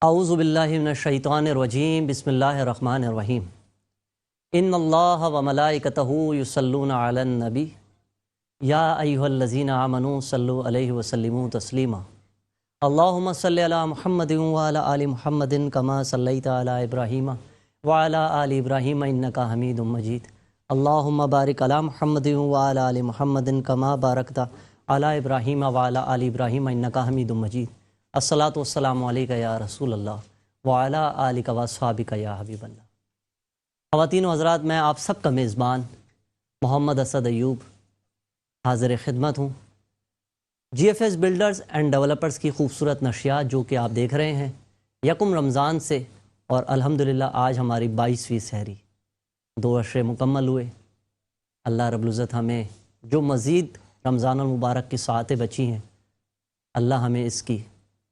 اعوذ باللہ من الشیطان الرجیم بسم اللہ الرحمن الرحیم ان اللہ و ملائکتہ یصلون علی النبی یا ایھا الذین آمنوا صلوا علیہ وسلموا تسلیما اللہم صلی علی محمد وعلی آل محمد کما صلیت علی ابراہیم وعلی آل ابراہیم انک حمید مجید اللہم بارک علی محمد وعلی آل محمد کما بارکت علی ابراہیم وعلی آل ابراہیم انک حمید مجید الصلاۃ والسلام علیکہ یا رسول اللہ وعلی آلک واصحابک یا حبیب اللہ۔ خواتین و حضرات، میں آپ سب کا میزبان محمد اسد ایوب حاضر خدمت ہوں۔ G F S builders and developers کی خوبصورت نشریات جو کہ آپ دیکھ رہے ہیں یکم رمضان سے، اور الحمدللہ آج ہماری 22ویں سحری، 2 عشرے مکمل ہوئے۔ اللہ رب العزت ہمیں جو مزید رمضان المبارک کی ساعتیں بچی ہیں، اللہ ہمیں اس کی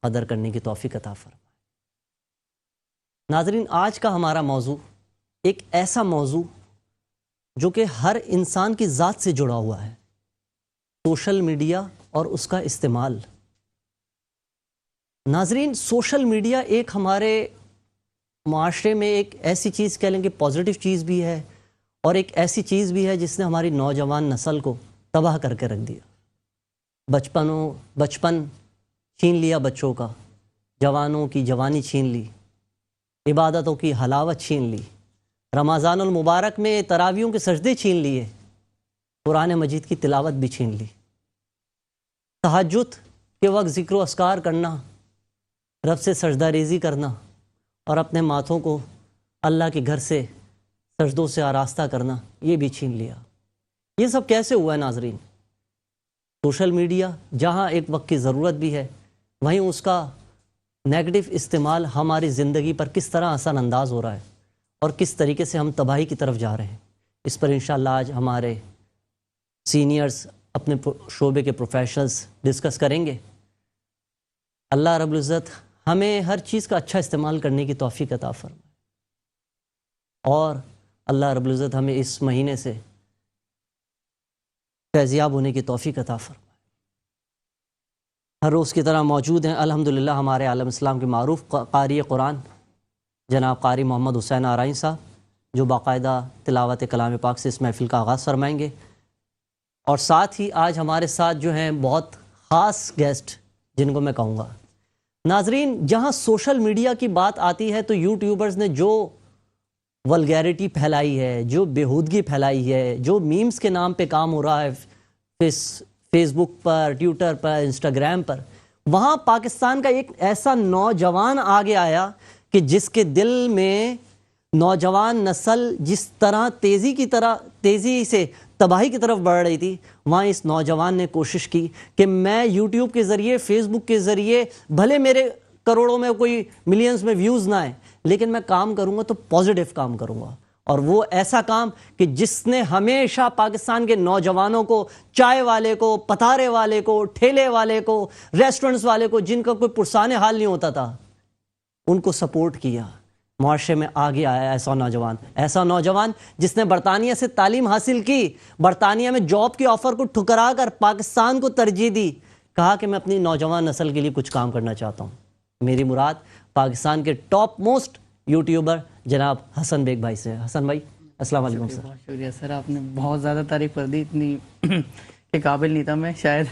قدر کرنے کی توفیق عطا فرمائے۔ ناظرین، آج کا ہمارا موضوع ایک ایسا موضوع جو کہ ہر انسان کی ذات سے جڑا ہوا ہے، سوشل میڈیا اور اس کا استعمال۔ ناظرین، سوشل میڈیا ایک ہمارے معاشرے میں ایک ایسی چیز کہہ لیں کہ پازیٹیو چیز بھی ہے، اور ایک ایسی چیز بھی ہے جس نے ہماری نوجوان نسل کو تباہ کر کے رکھ دیا۔ بچپن چھین لیا بچوں کا، جوانوں کی جوانی چھین لی، عبادتوں کی حلاوت چھین لی، رمضان المبارک میں تراویحوں کے سجدے چھین لیے، قرآن مجید کی تلاوت بھی چھین لی، تہجد کے وقت ذکر و اذکار کرنا، رب سے سجدہ ریزی کرنا، اور اپنے ماتھوں کو اللہ کے گھر سے سجدوں سے آراستہ کرنا، یہ بھی چھین لیا۔ یہ سب کیسے ہوا ہے ناظرین؟ سوشل میڈیا جہاں ایک وقت کی ضرورت بھی ہے، وہیں اس کا نیگیٹو استعمال ہماری زندگی پر کس طرح اثر انداز ہو رہا ہے، اور کس طریقے سے ہم تباہی کی طرف جا رہے ہیں، اس پر انشاءاللہ آج ہمارے سینئرز، اپنے شعبے کے پروفیشنلز ڈسکس کریں گے۔ اللہ رب العزت ہمیں ہر چیز کا اچھا استعمال کرنے کی توفیق عطا فرمائے، اور اللہ رب العزت ہمیں اس مہینے سے فیضیاب ہونے کی توفیق عطا فرمائے۔ ہر روز کی طرح موجود ہیں الحمدللہ ہمارے عالم اسلام کے معروف قاری قرآن جناب قاری محمد حسین آرائیں صاحب، جو باقاعدہ تلاوت کلام پاک سے اس محفل کا آغاز فرمائیں گے، اور ساتھ ہی آج ہمارے ساتھ جو ہیں بہت خاص گیسٹ جن کو میں کہوں گا۔ ناظرین، جہاں سوشل میڈیا کی بات آتی ہے تو یوٹیوبرز نے جو ولگیرٹی پھیلائی ہے، جو بےہودگی پھیلائی ہے، جو میمز کے نام پہ کام ہو رہا ہے فیس بک پر، ٹویٹر پر، انسٹاگرام پر، وہاں پاکستان کا ایک ایسا نوجوان آگے آیا کہ جس کے دل میں نوجوان نسل جس طرح تیزی سے تباہی کی طرف بڑھ رہی تھی، وہاں اس نوجوان نے کوشش کی کہ میں یوٹیوب کے ذریعے، فیس بک کے ذریعے، بھلے میرے کروڑوں میں کوئی ملینز میں ویوز نہ آئیں، لیکن میں کام کروں گا تو پازیٹیو کام کروں گا، اور وہ ایسا کام کہ جس نے ہمیشہ پاکستان کے نوجوانوں کو، چائے والے کو، پتارے والے کو، ٹھیلے والے کو، ریسٹورنٹس والے کو، جن کا کوئی پرسان حال نہیں ہوتا تھا، ان کو سپورٹ کیا۔ معاشرے میں آگے آیا ایسا نوجوان جس نے برطانیہ سے تعلیم حاصل کی، برطانیہ میں جاب کی آفر کو ٹھکرا کر پاکستان کو ترجیح دی، کہا کہ میں اپنی نوجوان نسل کے لیے کچھ کام کرنا چاہتا ہوں۔ میری مراد پاکستان کے ٹاپ موسٹ یوٹیوبر جناب حسن بیگ بھائی سے۔ حسن بھائی السلام علیکم سر۔ بہت شکریہ سر، آپ نے بہت زیادہ تعریف کر دی، اتنی کہ قابل نہیں تھا میں، شاید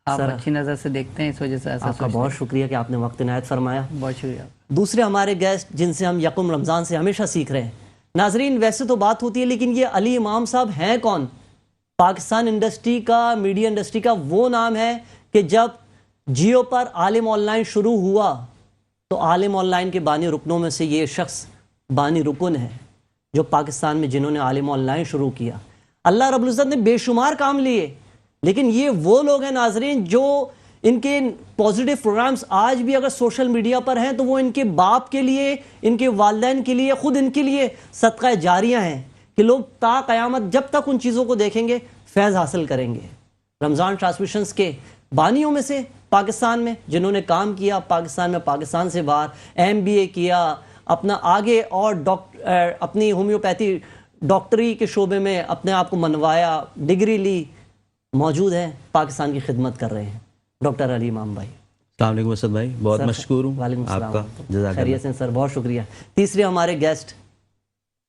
آپ اچھی نظر سے دیکھتے ہیں اس وجہ سے ایسا۔ آپ کا بہت شکریہ کہ آپ نے وقت عنایت فرمایا۔ بہت شکریہ۔ دوسرے ہمارے گیسٹ جن سے ہم یکم رمضان سے ہمیشہ سیکھ رہے ہیں۔ ناظرین، ویسے تو بات ہوتی ہے لیکن یہ علی امام صاحب ہیں کون؟ پاکستان انڈسٹری کا، میڈیا انڈسٹری کا وہ نام ہے کہ جب جیو پر عالم آن لائن شروع ہوا تو عالم آن لائن کے بانی رکنوں میں سے یہ شخص بانی رکن ہے، جو پاکستان میں جنہوں نے عالم آن لائن شروع کیا۔ اللہ رب العزت نے بے شمار کام لیے، لیکن یہ وہ لوگ ہیں ناظرین جو ان کے پازیٹیو پروگرامز آج بھی اگر سوشل میڈیا پر ہیں تو وہ ان کے باپ کے لیے، ان کے والدین کے لیے، خود ان کے لیے صدقہ جاریہ ہیں، کہ لوگ تا قیامت جب تک ان چیزوں کو دیکھیں گے فیض حاصل کریں گے۔ رمضان ٹرانسمیشنز کے بانیوں میں سے پاکستان میں جنہوں نے کام کیا، پاکستان میں، پاکستان سے باہر MBA کیا، اپنا آگے اور اپنی ہومیوپیتھی ڈاکٹری کے شعبے میں اپنے آپ کو منوایا، ڈگری لی، موجود ہیں، پاکستان کی خدمت کر رہے ہیں، ڈاکٹر علی امام بھائی۔ السلام علیکم اسد بھائی، بہت سر، مشکور ہوں وعلیکم السلام آپ کا، جزاک خیریت اللہ۔ سے سر، بہت شکریہ۔ تیسرے ہمارے گیسٹ،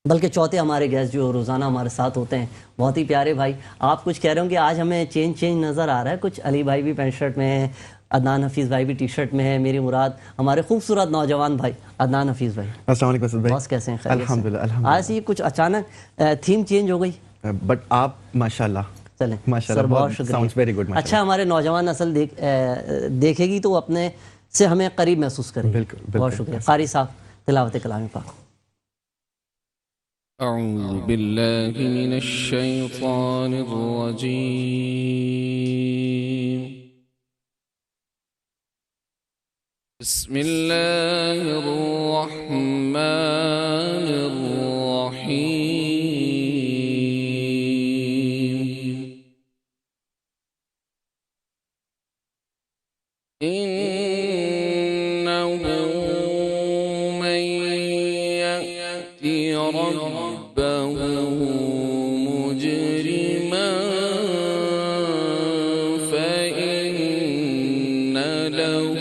بلکہ چوتھے ہمارے گیسٹ جو روزانہ ہمارے ساتھ ہوتے ہیں، بہت ہی پیارے بھائی، آپ کچھ کہہ رہے ہوں کہ آج ہمیں چینج نظر آ رہا ہے، کچھ علی بھائی بھی پینٹ شرٹ میں ہیں، عدنان حفیظ بھائی بھی ٹی شرٹ میں ہے، میری مراد ہمارے خوبصورت نوجوان بھائی عدنان حفیظ بھائی۔ السلام علیکم اسد بھائی، باس کیسے ہیں؟ خیریت سے؟ الحمدللہ آج یہ کچھ اچانک تھیم چینج ہو گئی، بٹ آپ ماشاءاللہ چلیں ماشاءاللہ سر، بہت sounds very good، شکریہ۔ ماشاءاللہ۔ اچھا، ہمارے نوجوان نسل دیکھے گی تو وہ اپنے سے ہمیں قریب محسوس کرے گی۔ بالکل، بالکل۔ بہت شکریہ قاری صاحب، تلاوت کلام پاک۔ أعوذ بالله من الشيطان الرجيم. بسم الله الرحمن الرحيم. إنه من يأتي ربه مجرما فإن له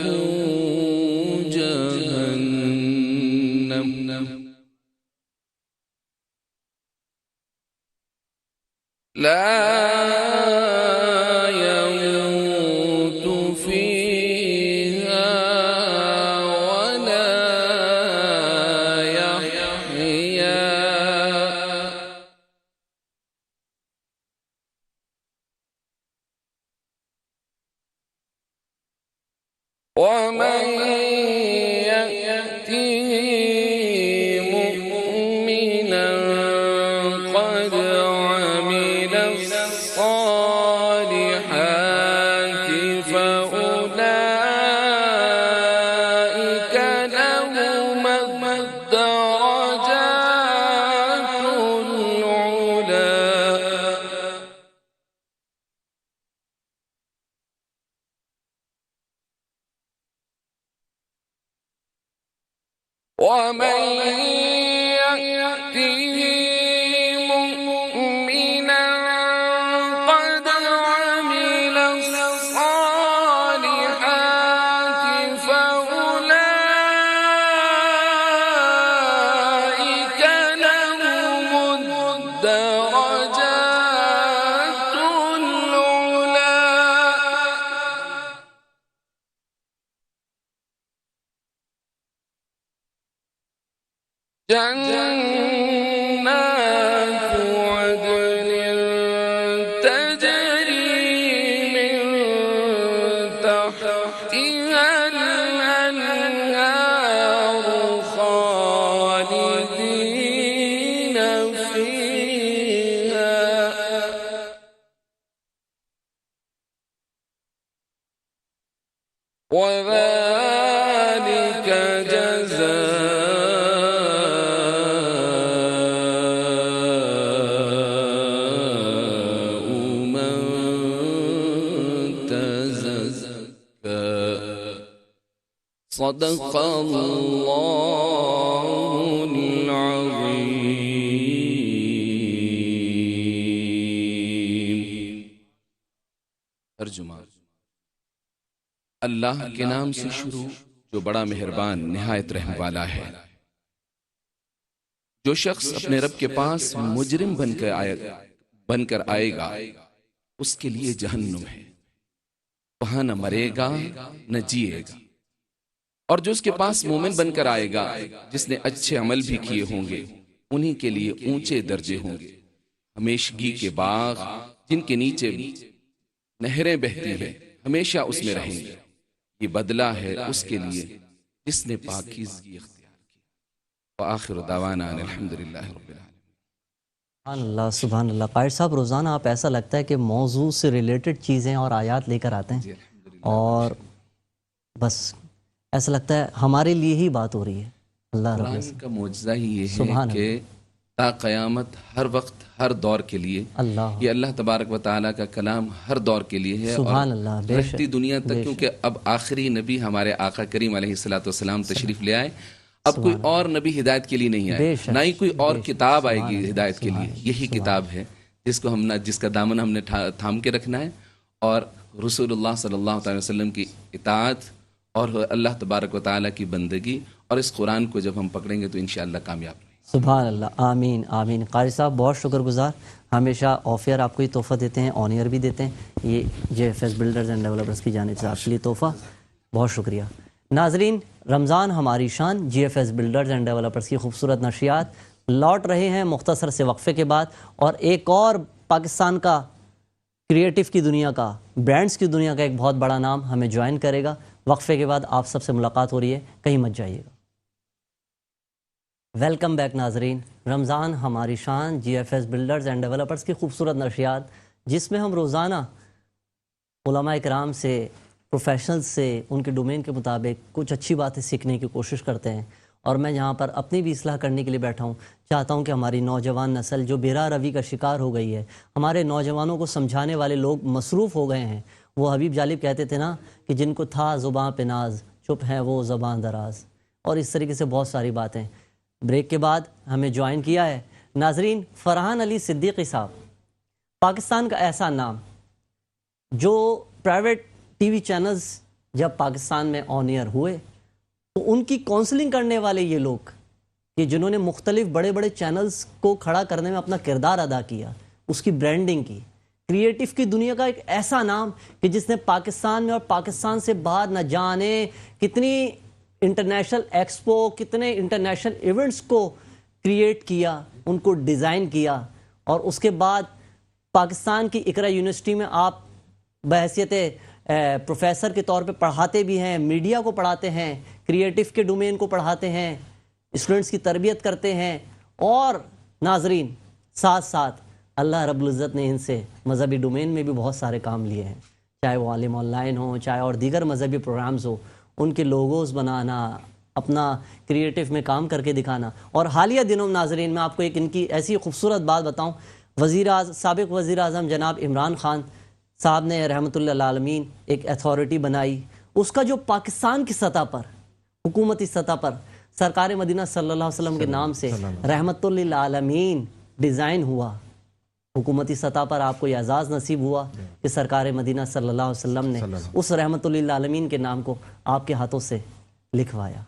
جهنم لا يموت فيها ولا يحيا ومن يأته مؤمنا قد عمل الصالحات فأولئك لهم الدرجات العلى ومن يأته مؤمنا قد عمل الصالحات فأولئك لهم الدرجات العلى جنات عدن تجري من تحتها الأنهار خالدين فيها وذلك جزاء من تزكى صدق الله العظيم. ترجمہ: اللہ کے نام سے شروع جو بڑا مہربان نہایت رحم والا ہے۔ جو شخص اپنے رب کے پاس مجرم بن کر آئے گا اس کے لیے جہنم ہے، وہاں نہ مرے گا نہ جیے گا، اور جو اس کے پاس مومن بن کر آئے گا جس نے اچھے عمل بھی کیے ہوں گے انہی کے لیے اونچے درجے ہوں گے، ہمیشگی کے باغ جن کے نیچے نہریں بہتی ہیں، ہمیشہ اس میں رہیں گے، یہ بدلہ ہے اس کے لیے جس نے پاکیزگی اختیار کی۔ وآخر دعوانا ان الحمدللہ رب العالمین۔ سبحان اللہ، سبحان اللہ۔ قائد صاحب، روزانہ آپ ایسا لگتا ہے کہ موضوع سے ریلیٹڈ چیزیں اور آیات لے کر آتے ہیں اور بس ایسا لگتا ہے ہمارے لیے ہی بات ہو رہی ہے۔ اللہ رب قرآن کا معجزہ ہی یہ سبحان ہے کہ تا قیامت ہر وقت ہر دور کے لیے اللہ، یہ اللہ تبارک و تعالیٰ کا کلام ہر دور کے لیے ہے، سبحان اور اللہ، بے رہتی شک، دنیا بے تک، شک۔ کیونکہ اب آخری نبی ہمارے آقا کریم علیہ السلام تشریف لے آئے، اب کوئی اور نبی ہدایت کے لیے نہیں بے آئے، شک، نہ ہی کوئی اور بے شک، کتاب آئے سبحان گی اللہ، ہدایت کے لیے، سبحان یہی اللہ، کتاب ہے جس کا دامن ہم نے تھام کے رکھنا ہے، اور رسول اللہ صلی اللہ علیہ وسلم کی اطاعت اور اللہ تبارک و تعالیٰ کی بندگی اور اس قرآن کو جب ہم پکڑیں گے تو انشاءاللہ کامیاب رہیں گے۔ سبحان اللہ، آمین آمین۔ قاری صاحب بہت شکر گزار، ہمیشہ آف ایئر آپ کو یہ تحفہ دیتے ہیں، آن ایئر بھی دیتے ہیں، یہ J F S builders and developers کی جانب سے آپ کے لیے تحفہ، بہت شکریہ۔ ناظرین، رمضان ہماری شان G F S builders and developers کی خوبصورت نشریات لوٹ رہے ہیں مختصر سے وقفے کے بعد، اور ایک اور پاکستان کا کریٹو کی دنیا کا، برانڈز کی دنیا کا ایک بہت بڑا نام ہمیں جوائن کرے گا۔ وقفے کے بعد آپ سب سے ملاقات ہو رہی ہے، کہیں مت جائیے گا۔ ویلکم بیک ناظرین، رمضان ہماری شان G F S builders and developers کی خوبصورت نشریات، جس میں ہم روزانہ علماء کرام سے، پروفیشنلز سے، ان کے ڈومین کے مطابق کچھ اچھی باتیں سیکھنے کی کوشش کرتے ہیں، اور میں یہاں پر اپنی بھی اصلاح کرنے کے لیے بیٹھا ہوں۔ چاہتا ہوں کہ ہماری نوجوان نسل جو بے راہ روی کا شکار ہو گئی ہے، ہمارے نوجوانوں کو سمجھانے والے لوگ مصروف ہو گئے ہیں۔ وہ حبیب جالب کہتے تھے نا کہ جن کو تھا زباں پہ ناز، چپ ہیں وہ زباں دراز، اور اس طریقے سے بہت ساری باتیں۔ بریک کے بعد ہمیں جوائن کیا ہے ناظرین فرحان علی صدیقی صاحب، پاکستان کا ایسا نام جو پرائیویٹ ٹی وی چینلز جب پاکستان میں آن ایئر ہوئے تو ان کی کاؤنسلنگ کرنے والے یہ لوگ کہ جنہوں نے مختلف بڑے بڑے چینلز کو کھڑا کرنے میں اپنا کردار ادا کیا، اس کی برانڈنگ کی، کریٹو کی دنیا کا ایک ایسا نام کہ جس نے پاکستان میں اور پاکستان سے باہر نہ جانے کتنی انٹرنیشنل ایکسپو، کتنے انٹرنیشنل ایونٹس کو کریٹ کیا، ان کو ڈیزائن کیا، اور اس کے بعد پاکستان کی اقرا یونیورسٹی میں آپ بحیثیت پروفیسر کے طور پہ پڑھاتے بھی ہیں، میڈیا کو پڑھاتے ہیں، کریٹو کے ڈومین کو پڑھاتے ہیں، اسٹوڈنٹس کی تربیت کرتے ہیں، اور ناظرین ساتھ ساتھ اللہ رب العزت نے ان سے مذہبی ڈومین میں بھی بہت سارے کام لیے ہیں، چاہے وہ عالم آن لائن ہوں، چاہے اور دیگر مذہبی پروگرامز ہوں، ان کے لوگوز بنانا، اپنا کریٹو میں کام کر کے دکھانا۔ اور حالیہ دنوں میں ناظرین میں آپ کو ایک ان کی ایسی خوبصورت بات بتاؤں، سابق وزیر اعظم جناب عمران خان صاحب نے رحمۃ اللہ العالمین ایک اتھارٹی بنائی، اس کا جو پاکستان کی سطح پر، حکومتی سطح پر سرکار مدینہ صلی اللہ علیہ وسلم کے نام سے رحمۃ للعالمین ڈیزائن ہوا، حکومتی سطح پر آپ کو یہ اعزاز نصیب ہوا کہ سرکار مدینہ صلی اللہ علیہ وسلم نے اس رحمۃ للعالمین کے نام کو آپ کے ہاتھوں سے لکھوایا۔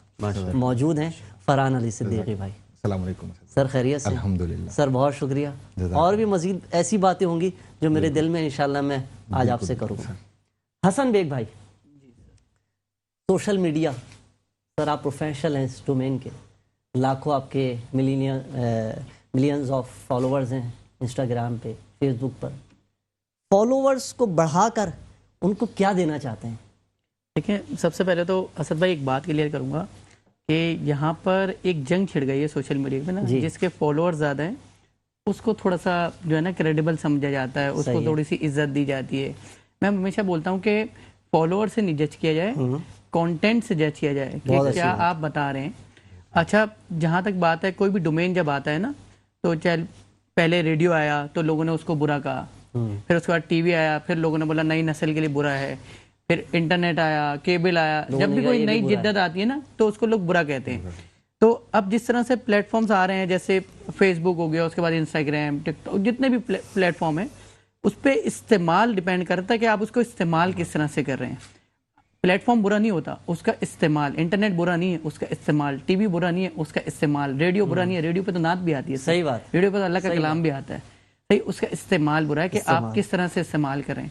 موجود ہیں فرحان علی صدیقی بھائی، السلام علیکم سر، خیریت سے؟ الحمدللہ سر بہت شکریہ، اور بھی مزید ایسی باتیں ہوں گی جو میرے دل میں انشاءاللہ میں آج آپ سے کروں گا۔ حسن بیگ بھائی، سوشل میڈیا، سر آپ پروفیشنل ہیں اس ڈومین کے، لاکھوں آپ کے ملینز آف فالوورز ہیں انسٹاگرام پہ، فیس بک پر، فالوورز کو بڑھا کر ان کو کیا دینا چاہتے ہیں؟ دیکھیں، سب سے پہلے تو اسد بھائی ایک بات کلیئر کروں گا کہ یہاں پر ایک جنگ چھڑ گئی ہے سوشل میڈیا پہ نا، جس کے فالوور زیادہ ہیں اس کو تھوڑا سا جو ہے نا کریڈیبل سمجھا جاتا ہے، اس کو تھوڑی سی عزت دی جاتی ہے۔ میں ہمیشہ بولتا ہوں کہ فالوور سے نہیں جج کیا جائے، کانٹینٹ سے جج کیا جائے کہ کیا آپ بتا رہے ہیں۔ اچھا، جہاں تک بات ہے کوئی بھی ڈومین جب آتا ہے نا، تو چل پہلے ریڈیو آیا تو لوگوں نے اس کو برا کہا، پھر اس کے بعد ٹی وی آیا، پھر لوگوں نے بولا نئی نسل کے لیے برا ہے، پھر انٹرنیٹ آیا، کیبل آیا، جب بھی کوئی نئی جدت آتی ہے نا تو اس کو لوگ برا کہتے ہیں۔ تو اب جس طرح سے پلیٹ فارمز آ رہے ہیں، جیسے فیس بک ہو گیا، اس کے بعد انسٹاگرام، ٹک ٹاک، جتنے بھی پلیٹ فارم ہیں، اس پہ استعمال ڈیپینڈ کرتا ہے کہ آپ اس کو استعمال کس طرح سے کر رہے ہیں۔ پلیٹ فارم برا نہیں ہوتا، اس کا استعمال، انٹرنیٹ برا نہیں ہے، اس کا استعمال، ٹی وی برا نہیں ہے، اس کا استعمال، ریڈیو برا نہیں ہے، ریڈیو پہ تو نعت بھی آتی ہے، صحیح بات، ریڈیو پہ تو اللہ کا کلام بھی آتا ہے، صحیح، اس کا استعمال برا ہے کہ آپ کس طرح سے استعمال کریں۔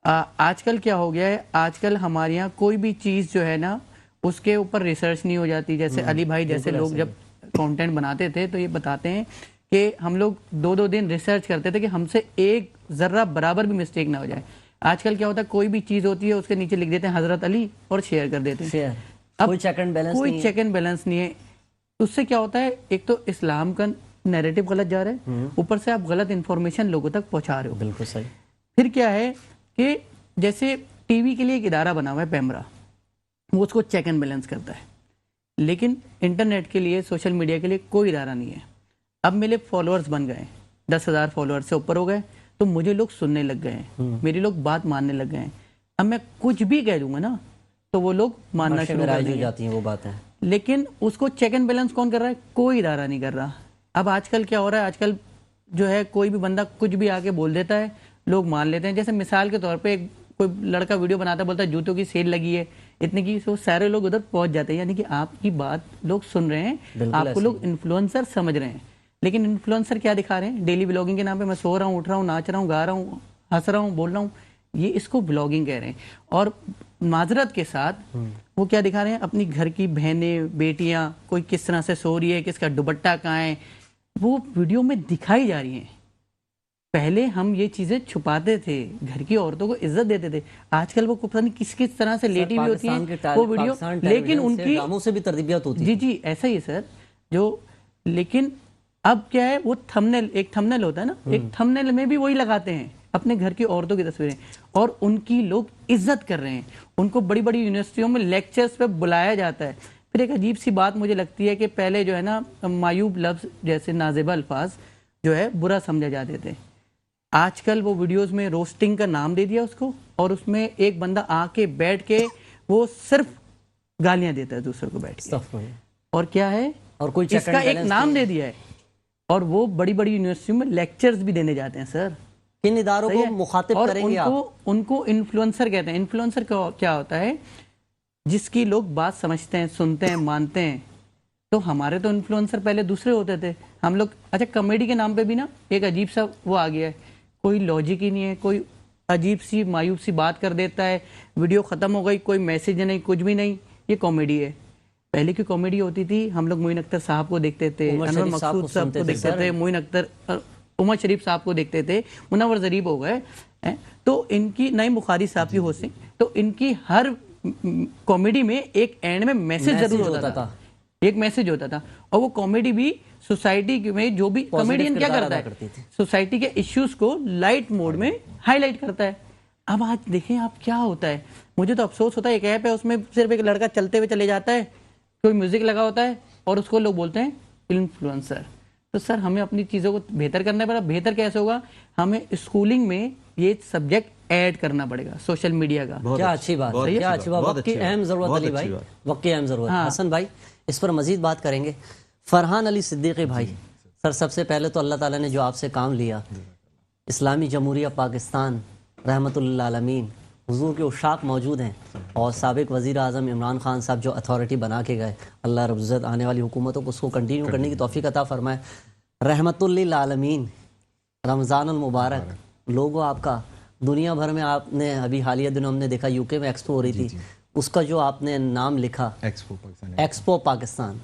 آج کل کیا ہو گیا ہے، آج کل ہمارے یہاں کوئی بھی چیز جو ہے نا اس کے اوپر ریسرچ نہیں ہو جاتی۔ جیسے علی بھائی جیسے لوگ جب کانٹینٹ بناتے تھے تو یہ بتاتے ہیں کہ ہم لوگ 2-2 دن ریسرچ کرتے تھے کہ ہم سے ایک ذرہ برابر بھی مسٹیک نہ ہو جائے۔ آج کل کیا ہوتا ہے، کوئی بھی چیز ہوتی ہے اس کے نیچے لکھ دیتے ہیں حضرت علی اور شیئر کر دیتے ہیں، کوئی چیک اینڈ بیلنس نہیں ہے۔ اس سے کیا ہوتا ہے، ایک تو اسلام کا نیریٹو غلط جا رہا ہے، اوپر سے آپ غلط انفارمیشن لوگوں تک پہنچا رہے ہو۔ بالکل صحیح۔ پھر کیا ہے کہ جیسے ٹی وی کے لیے ایک ادارہ بنا ہوا ہے پیمرا، وہ اس کو چیک اینڈ بیلنس کرتا ہے، لیکن انٹرنیٹ کے لیے، سوشل میڈیا کے لیے کوئی ادارہ نہیں ہے۔ اب میرے فالوورز بن گئے، 10,000 فالوور سے اوپر ہو گئے، تو مجھے لوگ سننے لگ گئے ہیں، میری لوگ بات ماننے لگ گئے ہیں۔ اب میں کچھ بھی کہہ دوں گا نا تو وہ لوگ ماننا شروع کر دیں گے، وہ باتیں، لیکن اس کو چیک اینڈ بیلنس کون کر رہا ہے؟ کوئی ادارہ نہیں کر رہا۔ اب آج کل کیا ہو رہا ہے، آج کل جو ہے کوئی بھی بندہ کچھ بھی آ کے بول دیتا ہے، لوگ مان لیتے ہیں۔ جیسے مثال کے طور پہ کوئی لڑکا ویڈیو بناتا ہے، بولتا ہے جوتوں کی سیل لگی ہے، اتنے کی وہ سارے لوگ ادھر پہنچ جاتے ہیں، یعنی کہ آپ کی بات لوگ سن رہے ہیں، آپ کو لوگ انفلوئنسر سمجھ رہے ہیں. لیکن انفلوئنسر کیا دکھا رہے ہیں؟ ڈیلی بلاگنگ کے نام پہ میں سو رہا ہوں، اٹھ رہا ہوں، ناچ رہا ہوں، گا رہا ہوں، ہنس رہا ہوں، بول رہا ہوں، یہ اس کو بلاگنگ کہہ رہے ہیں. اور معذرت کے ساتھ وہ کیا دکھا رہے ہیں؟ اپنی گھر کی بہنیں، بیٹیاں کوئی کس طرح سے سو رہی ہے، کس کا دوپٹہ کہاں ہے، وہ ویڈیو میں دکھائی جا رہی ہیں. پہلے ہم یہ چیزیں چھپاتے تھے، گھر کی عورتوں کو عزت دیتے تھے. آج کل وہ پتہ نہیں کس طرح سے لیٹی ہوئی ہوتی ہیں وہ ویڈیو، لیکن ان کی ڈراموں سے بھی تربیت ہوتی ہے. جی ایسا ہی ہے سر. جو لیکن اب کیا ہے، وہ تھمبنیل، ایک تھمبنیل ہوتا ہے نا، ایک تھمبنیل میں بھی وہی لگاتے ہیں اپنے گھر کی عورتوں کی تصویریں، اور ان کی لوگ عزت کر رہے ہیں. ان کو بڑی بڑی یونیورسٹیوں میں لیکچرز پہ بلایا جاتا ہے. پھر ایک عجیب سی بات مجھے لگتی ہے کہ پہلے جو ہے نا معیوب لفظ جیسے نازیبہ الفاظ جو ہے برا سمجھے جاتے تھے. آج کل وہ ویڈیوز میں روسٹنگ کا نام دے دیا اس کو، اور اس میں ایک بندہ آ کے بیٹھ کے وہ صرف گالیاں دیتا ہے دوسرے کو بیٹھ کے. اور کیا ہے، اور کوئی اس کا ایک نام دے دیا ہے، اور وہ بڑی بڑی یونیورسٹیوں میں لیکچرز بھی دینے جاتے ہیں سر. کن اداروں کو مخاطب کریں گے آپ؟ ان کو انفلوئنسر کہتے ہیں. انفلوئنسر کیا ہوتا ہے؟ جس کی لوگ بات سمجھتے ہیں، سنتے ہیں، مانتے ہیں. تو ہمارے تو انفلوئنسر پہلے دوسرے ہوتے تھے. ہم لوگ اچھا کامیڈی کے نام پہ بھی نا ایک عجیب سا وہ آ گیا ہے، کوئی لاجک ہی نہیں ہے، کوئی عجیب سی مایوب سی بات کر دیتا ہے، ویڈیو ختم ہو گئی، کوئی میسج نہیں، کچھ بھی نہیں، یہ کامیڈی ہے. پہلے کی کامیڈی ہوتی تھی، ہم لوگ معین اختر صاحب کو دیکھتے تھے، انور مقصود صاحب کو دیکھتے تھے، معین اختر، عمر شریف صاحب کو دیکھتے تھے، منور ظریف ہو گئے تو ان کی، نعیم بخاری صاحب کی ہوسٹنگ، تو ان کی ہر کامیڈی میں ایک اینڈ میں میسج ضرور ہوتا تھا، ایک میسج ہوتا تھا. اور وہ کامیڈی بھی سوسائٹی میں جو بھی کامیڈین کیا کرتا ہے، سوسائٹی کے ایشوز کو لائٹ موڈ میں ہائی لائٹ کرتا ہے. اب آج دیکھیں آپ کیا ہوتا ہے. مجھے تو افسوس ہوتا ہے، ایک ایپ ہے اس میں صرف ایک لڑکا چلتے ہوئے چلے جاتا ہے، کوئی میوزک لگا ہوتا ہے، اور اس کو لوگ بولتے ہیں انفلوئنسر. تو سر ہمیں اپنی چیزوں کو بہتر کرنا پڑا. بہتر کیسے ہوگا؟ ہمیں اسکولنگ میں یہ سبجیکٹ ایڈ کرنا پڑے گا سوشل میڈیا کا. کیا اچھی بات ہے، کیا اچھی بات. وقت کی اہم ضرورت علی بھائی، وقت کی اہم ضرورت. حسن بھائی اس پر مزید بات کریں گے. فرحان علی صدیقی بھائی، سر سب سے پہلے تو اللہ تعالیٰ نے جو آپ سے کام لیا، اسلامی جمہوریہ پاکستان رحمت للعالمین، حضور کے عشاق موجود ہیں، اور سابق وزیر اعظم عمران خان صاحب جو اتھارٹی بنا کے گئے، اللہ رب العزت آنے والی حکومتوں کو اس کو کنٹینیو کرنے کی توفیق عطا فرمائے. رحمت للعالمین، رمضان المبارک. لوگوں آپ کا دنیا بھر میں، آپ نے ابھی حالیہ دنوں ہم نے دیکھا یو کے میں ایکسپو ہو رہی تھی، اس کا جو آپ نے نام لکھا ایکسپو پاکستان،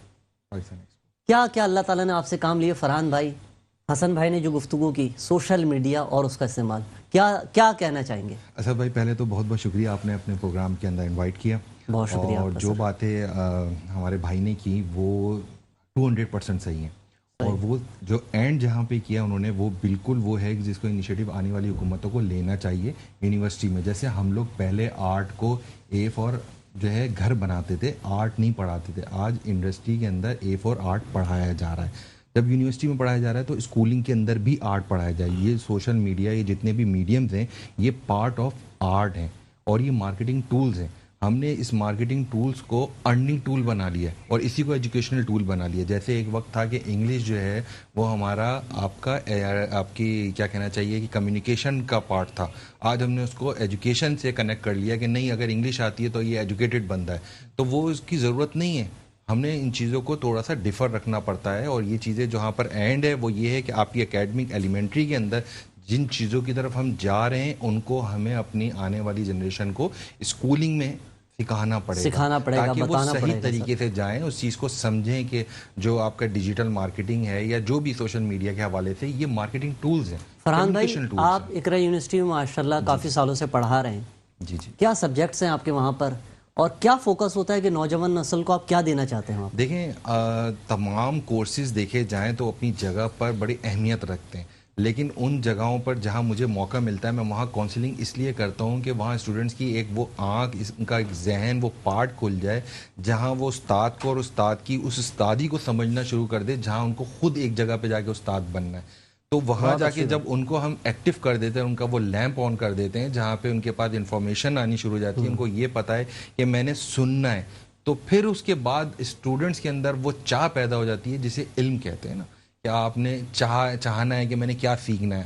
کیا کیا اللہ تعالیٰ نے آپ سے کام لیے فرحان بھائی؟ حسن بھائی نے جو گفتگو کی سوشل میڈیا اور اس کا استعمال، کیا کہنا چاہیں گے؟ اسد بھائی پہلے تو بہت بہت شکریہ، آپ نے اپنے پروگرام کے اندر انوائٹ کیا. بہت شکریہ. اور جو باتیں ہمارے بھائی نے کی وہ 200% صحیح ہیں، اور وہ جو اینڈ جہاں پہ کیا انہوں نے، وہ بالکل وہ ہے جس کو انیشیٹو آنے والی حکومتوں کو لینا چاہیے. یونیورسٹی میں جیسے ہم لوگ پہلے آرٹ کو اے فار جو ہے گھر بناتے تھے، آرٹ نہیں پڑھاتے تھے، آج انڈسٹری کے اندر اے فار آرٹ پڑھایا جا رہا ہے. جب یونیورسٹی میں پڑھایا جا رہا ہے تو اسکولنگ کے اندر بھی آرٹ پڑھایا جائے. یہ سوشل میڈیا، یہ جتنے بھی میڈیمز ہیں، یہ پارٹ آف آرٹ ہیں، اور یہ مارکیٹنگ ٹولز ہیں. ہم نے اس مارکیٹنگ ٹولز کو ارننگ ٹول بنا لیا ہے، اور اسی کو ایجوکیشنل ٹول بنا لیا. جیسے ایک وقت تھا کہ انگلش جو ہے وہ ہمارا آپ کی کیا کہنا چاہیے کہ کمیونیکیشن کا پارٹ تھا. آج ہم نے اس کو ایجوکیشن سے کنیکٹ کر لیا کہ نہیں، اگر انگلش آتی ہے تو یہ ایجوکیٹڈ بندہ ہے. تو وہ اس کی ضرورت نہیں ہے. ہم نے ان چیزوں کو تھوڑا سا ڈیفر رکھنا پڑتا ہے، اور یہ چیزیں جہاں پر اینڈ ہے وہ یہ ہے کہ آپ کی اکیڈمک ایلیمنٹری کے اندر جن چیزوں کی طرف ہم جا رہے ہیں ان کو ہمیں اپنی آنے والی جنریشن کو اسکولنگ میں سکھانا پڑے گا تاکہ وہ صحیح طریقے سے جائیں، اس چیز کو سمجھیں کہ جو آپ کا ڈیجیٹل مارکیٹنگ ہے یا جو بھی سوشل میڈیا کے حوالے سے یہ مارکیٹنگ ٹولز ہیں. فرحان بھائی، آپ اقرا یونیورسٹی میں ماشاءاللہ کافی سالوں سے پڑھا رہے ہیں. جی جی. کیا سبجیکٹس ہیں آپ کے وہاں پر، اور کیا فوکس ہوتا ہے کہ نوجوان نسل کو آپ کیا دینا چاہتے ہیں؟ دیکھیں، تمام کورسز دیکھے جائیں تو اپنی جگہ پر بڑی اہمیت رکھتے ہیں، لیکن ان جگہوں پر جہاں مجھے موقع ملتا ہے میں وہاں کاؤنسلنگ اس لیے کرتا ہوں کہ وہاں اسٹوڈنٹس کی ایک وہ آنکھ، ان کا ایک ذہن، وہ پارٹ کھل جائے جہاں وہ استاد کو اور استاد کی اس استادی کو سمجھنا شروع کر دے، جہاں ان کو خود ایک جگہ پہ جا کے استاد بننا ہے. تو وہاں جا کے جب ان کو ہم ایکٹیو کر دیتے ہیں، ان کا وہ لیمپ آن کر دیتے ہیں جہاں پہ ان کے پاس انفارمیشن آنی شروع ہو جاتی ہے، ان کو یہ پتہ ہے کہ میں نے سننا ہے، تو پھر اس کے بعد اسٹوڈنٹس کے اندر وہ چاہ پیدا ہو جاتی ہے جسے علم کہتے ہیں نا، کہ آپ نے چاہنا ہے کہ میں نے کیا سیکھنا ہے.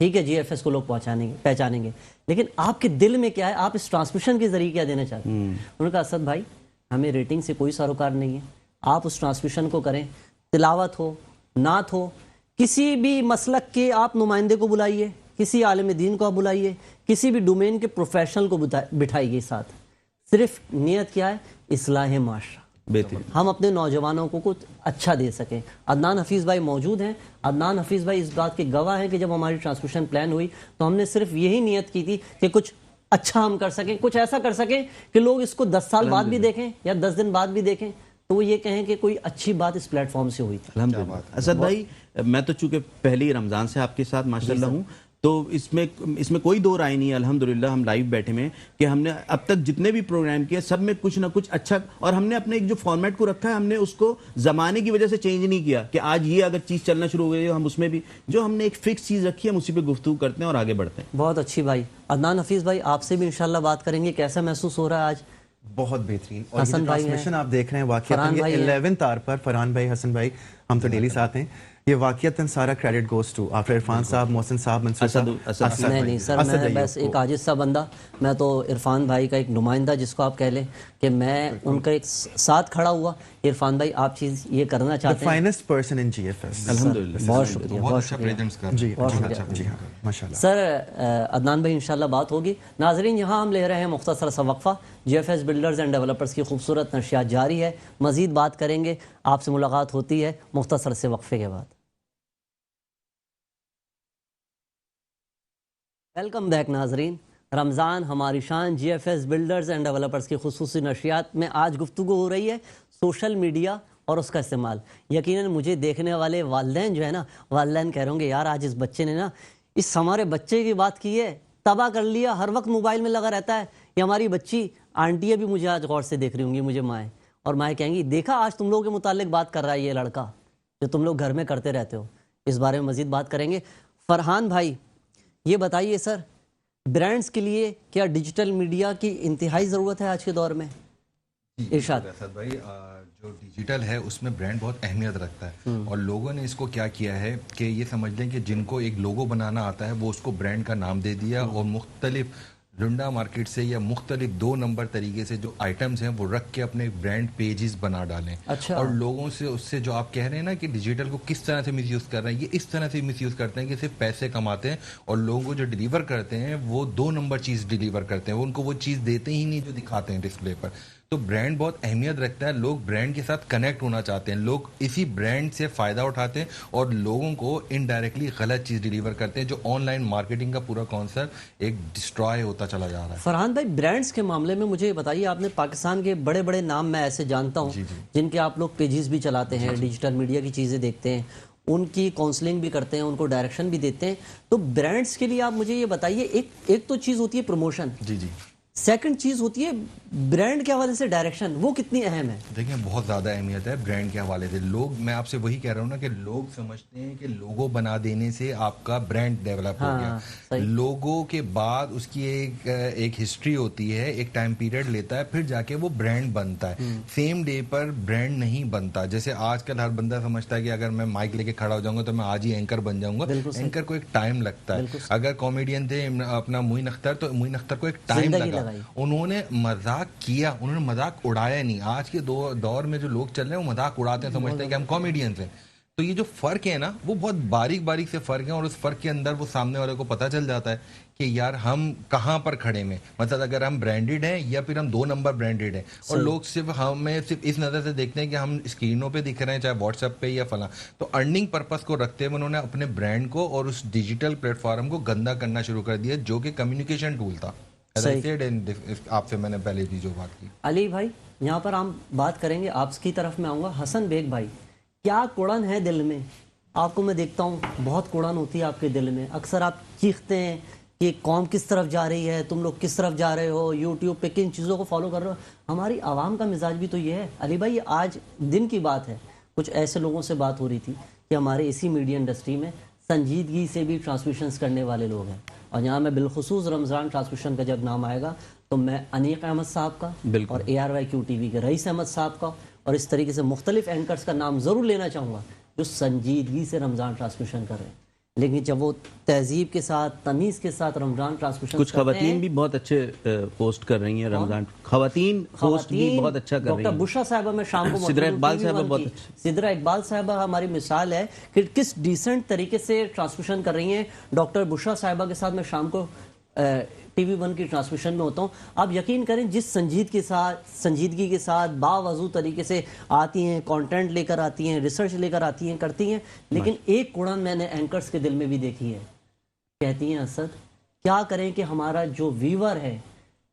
ٹھیک ہے جی ایف ایس کو لوگ پہچانیں گے، لیکن آپ کے دل میں کیا ہے، آپ اس ٹرانسمیشن کے ذریعے کیا دینا چاہتے ہیں؟ انہوں نے کہا اسد بھائی ہمیں ریٹنگ سے کوئی سروکار نہیں ہے، آپ اس ٹرانسمیشن کو کریں، تلاوت ہو، نعت ہو، کسی بھی مسلک کے آپ نمائندے کو بلائیے، کسی عالم دین کو آپ بلائیے، کسی بھی ڈومین کے پروفیشنل کو بٹھائیے ساتھ، صرف نیت کیا ہے، اصلاح معاشرہ، بہترین. ہم اپنے نوجوانوں کو کچھ اچھا دے سکیں. عدنان حفیظ بھائی موجود ہیں. عدنان حفیظ بھائی اس بات کے گواہ ہیں کہ جب ہماری ٹرانسمیشن پلان ہوئی تو ہم نے صرف یہی نیت کی تھی کہ کچھ اچھا ہم کر سکیں، کچھ ایسا کر سکیں کہ لوگ اس کو 10 سال بعد بھی دیکھیں یا 10 دن بعد بھی دیکھیں تو وہ یہ کہیں کہ کوئی اچھی بات اس پلیٹ فارم سے ہوئی تھی. الحمدللہ. اسد بھائی میں تو چونکہ پہلی رمضان سے آپ کے ساتھ ماشاءاللہ ہوں تو اس میں کوئی دو رائے نہیں ہے. الحمدللہ ہم لائیو بیٹھے میں کہ ہم نے اب تک جتنے بھی پروگرام کیے سب میں کچھ نہ کچھ اچھا، اور ہم نے اپنے ایک جو فارمیٹ کو رکھا ہے ہم نے اس کو زمانے کی وجہ سے چینج نہیں کیا کہ آج یہ اگر چیز چلنا شروع ہو گئی ہم اس میں بھی جو ہم نے ایک فکس چیز رکھی ہے ہم اسی پہ گفتگو کرتے ہیں اور آگے بڑھتے ہیں. بہت اچھی بھائی. عدنان حفیظ بھائی آپ سے بھی انشاءاللہ بات کریں گے. کیسا محسوس ہو رہا ہے آج؟ بہت بہترین. اور یہ حسن بھائی ٹرانسمیشن آپ دیکھ رہے ہیں فرحان واقعات بھائی 11 تار پر فرحان بھائی، حسن بھائی ہم تو ڈیلی ساتھ ہیں. یہ واقعتاً سارا credit goes to after Irfan صاحب، محسن صاحب، منصور صاحب. نہیں سر، میں بس ایک عاجز سا بندہ، میں تو عرفان بھائی کا ایک نمائندہ جس کو آپ کہہ لیں کہ میں ان کا ایک ساتھ کھڑا ہوا. عرفان بھائی آپ چیز یہ کرنا چاہتے ہیں. Finest person in G F S. الحمدللہ. بہت شکریہ، بہت بہت اچھا شکریہ. پریزنٹس کر رہے ہیں. جی ہاں ماشاءاللہ. سر عدنان بھائی انشاءاللہ بات ہوگی. ناظرین یہاں ہم لے رہے ہیں مختصر سا وقفہ. G F S builders and developers کی خوبصورت نشریات جاری ہے، مزید بات کریں گے. آپ سے ملاقات ہوتی ہے مختصر سے وقفے کے بعد. ویلکم بیک ناظرین. رمضان ہماری شان G F S builders and developers کی خصوصی نشریات میں آج گفتگو ہو رہی ہے سوشل میڈیا اور اس کا استعمال. یقیناً مجھے دیکھنے والے والدین جو ہے نا، والدین کہہ رہے ہوں گے یار آج اس بچے نے نا اس ہمارے بچے کی بات کی ہے، تباہ کر لیا، ہر وقت موبائل میں لگا رہتا ہے. یہ ہماری بچی آنٹیاں بھی مجھے آج غور سے دیکھ رہی ہوں گی، مجھے مائیں، اور مائیں کہیں گی دیکھا آج تم لوگوں کے متعلق بات کر رہا ہے یہ لڑکا جو تم لوگ گھر میں کرتے رہتے ہو. اس بارے میں مزید بات کریں گے. فرحان بھائی یہ بتائیے سر، برانڈز کے لیے کیا ڈیجیٹل میڈیا کی انتہائی ضرورت ہے آج کے دور میں؟ ارشاد. اسد بھائی جو ڈیجیٹل ہے اس میں برانڈ بہت اہمیت رکھتا ہے، اور لوگوں نے اس کو کیا کیا ہے کہ یہ سمجھ لیں کہ جن کو ایک لوگو بنانا آتا ہے وہ اس کو برانڈ کا نام دے دیا، اور مختلف لنڈا مارکیٹ سے یا مختلف 2 نمبر طریقے سے جو آئٹمز ہیں وہ رکھ کے اپنے برانڈ پیجز بنا ڈالیں. اچھا. اور لوگوں سے اس سے جو آپ کہہ رہے ہیں نا کہ ڈیجیٹل کو کس طرح سے مس یوز کر رہے ہیں، یہ اس طرح سے مس یوز کرتے ہیں کہ صرف پیسے کماتے ہیں، اور لوگوں کو جو ڈیلیور کرتے ہیں وہ 2 نمبر چیز ڈیلیور کرتے ہیں، وہ ان کو وہ چیز دیتے ہی نہیں جو دکھاتے ہیں ڈسپلے پر. تو برانڈ بہت اہمیت رکھتا ہے، لوگ برانڈ کے ساتھ کنیکٹ ہونا چاہتے ہیں، لوگ اسی برانڈ سے فائدہ اٹھاتے ہیں اور لوگوں کو انڈائریکٹلی غلط چیز ڈیلیور کرتے ہیں، جو آن لائن مارکیٹنگ کا پورا کانسیپٹ ایک ڈسٹرائے ہوتا چلا جا رہا ہے. فرحان بھائی برانڈز کے معاملے میں مجھے بتائیے، آپ نے پاکستان کے بڑے بڑے نام میں ایسے جانتا ہوں جن کے آپ لوگ پیجز بھی چلاتے ہیں، ڈیجیٹل میڈیا کی چیزیں دیکھتے ہیں، ان کی کاؤنسلنگ بھی کرتے ہیں، ان کو ڈائریکشن بھی دیتے ہیں. تو برانڈز کے لیے آپ مجھے یہ بتائیے، ایک تو چیز ہوتی ہے پروموشن، جی سیکنڈ چیز ہوتی ہے برانڈ کے حوالے سے ڈائریکشن، وہ کتنی اہم ہے؟ دیکھیں بہت زیادہ اہمیت ہے برانڈ کے حوالے سے. لوگ، میں آپ سے وہی کہہ رہا ہوں نا کہ لوگ سمجھتے ہیں کہ لوگو بنا دینے سے آپ کا برانڈ ڈیولپ ہو گیا. لوگو کے بعد اس کی ایک ہسٹری ہوتی ہے، ایک ٹائم پیریڈ لیتا ہے، پھر جا کے وہ برانڈ بنتا ہے. سیم ڈے پر برانڈ نہیں بنتا. جیسے آج کل ہر بندہ سمجھتا ہے کہ اگر میں مائک لے کے کھڑا ہو جاؤں گا تو میں آج ہی اینکر بن جاؤں گا. اینکر کو ایک ٹائم لگتا ہے. اگر کامیڈین تھے اپنا معین اختر، تو معین اختر کو ایک ٹائم لگا. انہوں نے مذاق کیا، انہوں نے مذاق اڑایا نہیں. آج کے دور میں جو لوگ چل رہے ہیں وہ مذاق اڑاتے ہیں، سمجھتے ہیں کہ ہم کامیڈینز ہیں. تو یہ جو فرق ہے نا وہ بہت باریک باریک سے فرق ہیں، اور اس فرق کے اندر وہ سامنے والے کو پتہ چل جاتا ہے کہ یار ہم کہاں پر کھڑے میں، مطلب اگر ہم برانڈیڈ ہیں یا پھر ہم 2 نمبر برانڈیڈ ہیں. اور لوگ ہمیں صرف اس نظر سے دیکھتے ہیں کہ ہم اسکرینوں پہ دکھ رہے ہیں، چاہے واٹس ایپ پہ یا فلاں. تو ارننگ پرپس کو رکھتے ہوئے انہوں نے اپنے برانڈ کو اور اس ڈیجیٹل پلیٹ فارم کو گندا کرنا شروع کر دیا، جو کہ کمیونیکیشن ٹول تھا. آپ سے میں نے پہلے بھی جو بات کی. علی بھائی یہاں پر ہم بات کریں گے، آپ کی طرف میں آؤں گا. حسن بیگ بھائی، کیا کوڑن ہے دل میں؟ آپ کو میں دیکھتا ہوں بہت کوڑن ہوتی ہے آپ کے دل میں، اکثر آپ چیختے ہیں کہ قوم کس طرف جا رہی ہے، تم لوگ کس طرف جا رہے ہو، یوٹیوب پہ کن چیزوں کو فالو کر رہے ہو. ہماری عوام کا مزاج بھی تو یہ ہے. علی بھائی آج دن کی بات ہے، کچھ ایسے لوگوں سے بات ہو رہی تھی کہ ہمارے اسی میڈیا انڈسٹری میں سنجیدگی سے بھی ٹرانسمیشنز کرنے والے لوگ ہیں، اور یہاں میں بالخصوص رمضان ٹرانسمیشن کا جب نام آئے گا تو میں انیق احمد صاحب کا اور ARYQ TV کے رئیس احمد صاحب کا اور اس طریقے سے مختلف اینکرز کا نام ضرور لینا چاہوں گا جو سنجیدگی سے رمضان ٹرانسمیشن کر رہے ہیں. لیکن جب وہ تہذیب کے ساتھ تمیز کے ساتھ رمضان ٹرانسمیشن کچھ خواتین بھی بہت اچھے پوسٹ کر رہی ہیں رمضان، خواتین پوسٹ بھی بہت اچھا کر رہی ہیں. ڈاکٹر بشرا صاحبہ میں شام کو سدرا اقبال صاحبہ بہت سدرا اقبال صاحبہ ہماری مثال ہے کہ کس ڈیسنٹ طریقے سے ٹرانسمیشن کر رہی ہیں. ڈاکٹر بشرا صاحبہ کے ساتھ میں شام کو ٹی وی 1 کی ٹرانسمیشن میں ہوتا ہوں. آپ یقین کریں جس سنجیدگی کے ساتھ باوضو طریقے سے آتی ہیں، کانٹینٹ لے کر آتی ہیں، ریسرچ لے کر آتی ہیں، کرتی ہیں. لیکن ایک کوڑن میں نے اینکرز کے دل میں بھی دیکھی ہے، کہتی ہیں اسد کیا کریں کہ ہمارا جو ویور ہے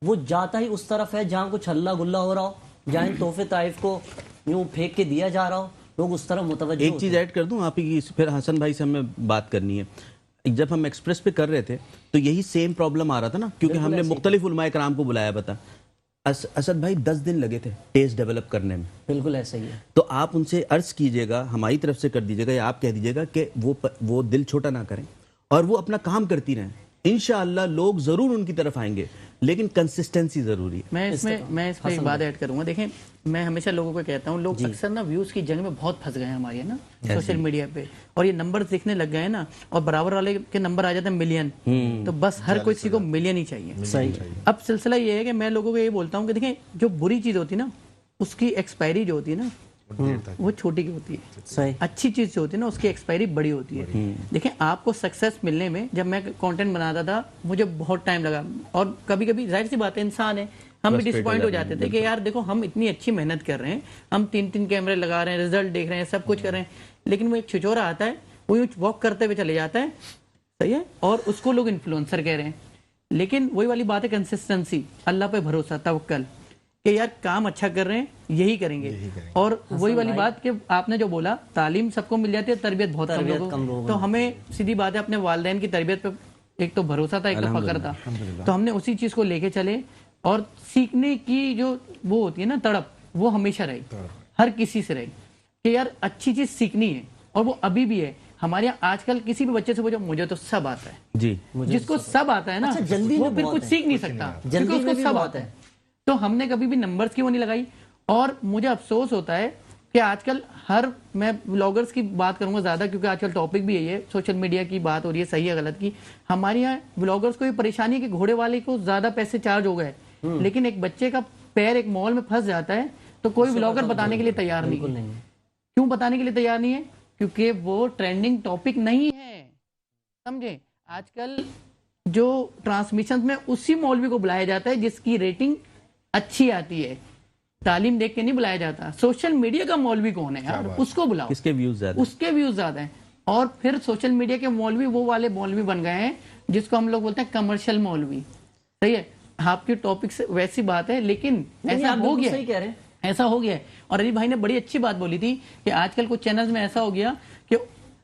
وہ جاتا ہی اس طرف ہے جہاں کچھ ہلا گلا ہو رہا ہو، جہاں تحفے طائف کو یوں پھینک کے دیا جا رہا ہو، لوگ اس طرف متوجہ. ایک چیز ایڈ کر دوں آپ کی، پھر حسن بھائی سے ہمیں بات کرنی ہے. جب ہم ایکسپریس پہ کر رہے تھے تو یہی سیم پرابلم آ رہا تھا نا، کیونکہ ہم نے مختلف علماء کرام کو بلایا. بتا اسد بھائی 10 دن لگے تھے ٹیسٹ ڈیولپ کرنے میں. بالکل ایسا ہی ہے. تو آپ ان سے عرض کیجئے گا، ہماری طرف سے کر دیجئے گا، یا آپ کہہ دیجئے گا کہ وہ دل چھوٹا نہ کریں اور وہ اپنا کام کرتی رہیں. انشاءاللہ لوگ ضرور ان کی طرف آئیں گے، لیکن کنسسٹنسی ضروری ہے. میں اس میں ایک بات ایڈ کروں گا. دیکھیں میں ہمیشہ لوگوں کو کہتا ہوں، لوگ اکثر نا ویوز کی جنگ میں بہت پھنس گئے ہیں ہمارے نا سوشل میڈیا پہ، اور یہ نمبر دیکھنے لگ گئے ہیں نا، اور برابر والے کے نمبر آ جاتے ہیں ملین، تو بس ہر کوئی کسی کو ملین ہی چاہیے. صحیح. اب سلسلہ یہ ہے کہ میں لوگوں کو یہ بولتا ہوں کہ دیکھیں جو بری چیز ہوتی ہے نا اس کی ایکسپائری جو ہوتی ہے نا وہ چھوٹی کی ہوتی ہے. صحیح. اچھی چیز جو ہوتی ہے نا اس کی ایکسپائری بڑی ہوتی ہے. دیکھیں آپ کو سکسیس ملنے میں، جب میں کانٹینٹ بناتا تھا مجھے بہت ٹائم لگا، اور کبھی کبھی ظاہر سی بات ہے انسان ہے، ہم بھی ڈسپوائنٹ ہو جاتے تھے کہ یار دیکھو ہم اتنی اچھی محنت کر رہے ہیں، ہم 3 کیمرے لگا رہے ہیں، رزلٹ دیکھ رہے ہیں، سب کچھ کر رہے ہیں، لیکن وہ ایک چھچورا آتا ہے، وہ یوں واک کرتے ہوئے چلے جاتا ہے. صحیح ہے، اور اس کو لوگ انفلوئنسر کہہ رہے ہیں. لیکن وہی والی بات ہے کنسسٹنسی، اللہ پہ بھروسہ، توکل کہ یار کام اچھا کر رہے ہیں یہی کریں گے. اور وہی والی بات کہ آپ نے جو بولا تعلیم سب کو مل جاتی ہے، تربیت بہت کم لوگوں کو. تو ہمیں سیدھی بات ہے اپنے والدین کی تربیت پہ ایک تو بھروسہ تھا، ایک تو فخر تھا، تو ہم نے اسی چیز کو لے کے چلے. اور سیکھنے کی جو وہ ہوتی ہے نا تڑپ، وہ ہمیشہ رہی، ہر کسی سے رہی کہ یار اچھی چیز سیکھنی ہے. اور وہ ابھی بھی ہے ہمارے یہاں. آج کل کسی بھی بچے سے پوچھو مجھے تو سب آتا ہے، جی جس کو سب آتا ہے نا وہ پھر کچھ سیکھ نہیں سکتا کیونکہ اس کو سب آتا ہے. تو ہم نے کبھی بھی نمبرز کی وہ نہیں لگائی. اور مجھے افسوس ہوتا ہے کہ آج کل میں بلاگرز کی بات کروں گا زیادہ کیونکہ آج کل ٹاپک بھی یہی ہے، سوشل میڈیا کی بات ہو رہی ہے، صحیح ہے غلط کی. ہمارے یہاں بلاگرز کو یہ پریشانی ہے کہ گھوڑے والے کو زیادہ پیسے چارج ہو گئے، لیکن ایک بچے کا پیر ایک مال میں پھنس جاتا ہے تو کوئی بلاگر بتانے کے لیے تیار نہیں ہے. کیوں بتانے کے لیے تیار نہیں ہے؟ کیونکہ وہ ٹرینڈنگ ٹاپک نہیں ہے. سمجھے؟ آج کل جو ٹرانسمیشن میں اسی مولوی کو بلایا جاتا ہے جس کی ریٹنگ اچھی آتی ہے. تعلیم دیکھ کے نہیں بلایا جاتا. سوشل میڈیا کا مولوی کون ہے یار، اس کو بلاؤ، اس کے ویوز زیادہ ہیں. اور پھر سوشل میڈیا کے مولوی وہ والے مولوی بن گئے ہیں جس کو ہم لوگ بولتے ہیں کمرشل مولوی. صحیح ہے، آپ کی ٹاپک سے ویسی بات ہے، لیکن ایسا ہو گیا، صحیح کہہ رہے ہیں، ایسا ہو گیا ہے. اور علی بھائی نے بڑی اچھی بات بولی تھی کہ آج کل کچھ چینلز میں ایسا ہو گیا کہ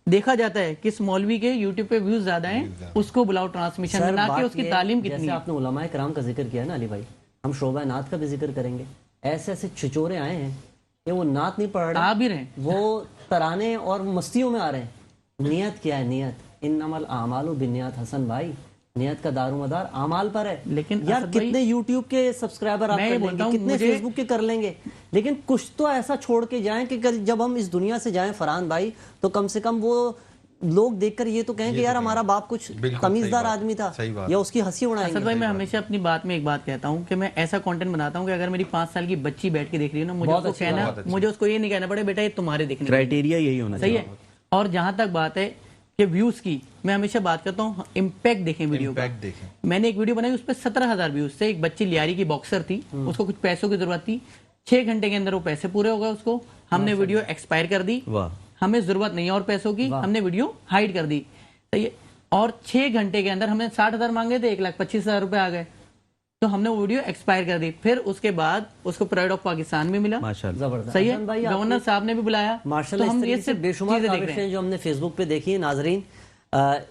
دیکھا جاتا ہے کس مولوی کے یوٹیوب پہ ویوز زیادہ ہیں اس کو بلاؤ ٹرانسمیشن میں، نہ کہ اس کی تعلیم کتنی ہے. جیسے آپ نے علماء کرام کا ذکر کیا نا علی بھائی، ہم شعبہ نعت کا بھی ذکر کریں گے. ایسے ایسے چھچورے آئے ہیں کہ وہ نعت نہیں پڑھ رہے، آ بھی رہے ہیں، وہ ترانے اور مستیوں میں آ رہے ہیں. نیت کیا ہے؟ نیت انما الاعمال بالنیات. حسن بھائی نیت کا دار و مدار اعمال پر ہے. لیکن یار کتنے یوٹیوب کے سبسکرائبر آپ کر لیں گے، کتنے فیس بک کے کر لیں گے، لیکن کچھ تو ایسا چھوڑ کے جائیں کہ جب ہم اس دنیا سے جائیں فرحان بھائی تو کم سے کم وہ لوگ دیکھ کر یہ تو کہیں کہ یار ہمارا باپ کچھ تمیزدار آدمی تھا، یا اس کی ہنسی اڑائیں گے. بھائی میں ہمیشہ اپنی بات میں ایک بات کہتا ہوں کہ میں ایسا کانٹینٹ بناتا ہوں کہ اگر میری 5 سال کی بچی بیٹھ کے دیکھ رہی ہے نا، مجھے اس کو یہ نہیں کہنا پڑے بیٹا یہ تمہارے دیکھنے کرائٹیریا یہی ہونا صحیح ہے. اور جہاں تک بات ہے کہ ویوز کی، میں ہمیشہ بات کرتا ہوں امپیکٹ دیکھیں ویڈیو کا. میں نے ایک ویڈیو بنائی اس پہ 17,000 ویوز تھے. ایک بچی لیاری کی باکسر تھی، اس کو کچھ پیسوں کی ضرورت تھی، 6 گھنٹے کے اندر وہ پیسے پورے ہو گئے. اس کو ہم نے ویڈیو ایکسپائر کر دی، ہمیں ضرورت نہیں اور پیسوں کی، ہم نے ویڈیو ہائیڈ کر دی. اور 6 گھنٹے کے اندر ہم نے 60,000 مانگے تھے، 1,25,000 روپے آ گئے، تو ہم نے وہ ویڈیو ایکسپائر کر دی. پھر اس کے بعد اس کو پرائڈ آف پاکستان بھی ملا. صحیح ہے، گورنر صاحب نے بھی بلایا. ماشاءاللہ اس طریقے سے بے شمار کاوشیں جو ہم نے فیس بک پہ دیکھی ہیں. ناظرین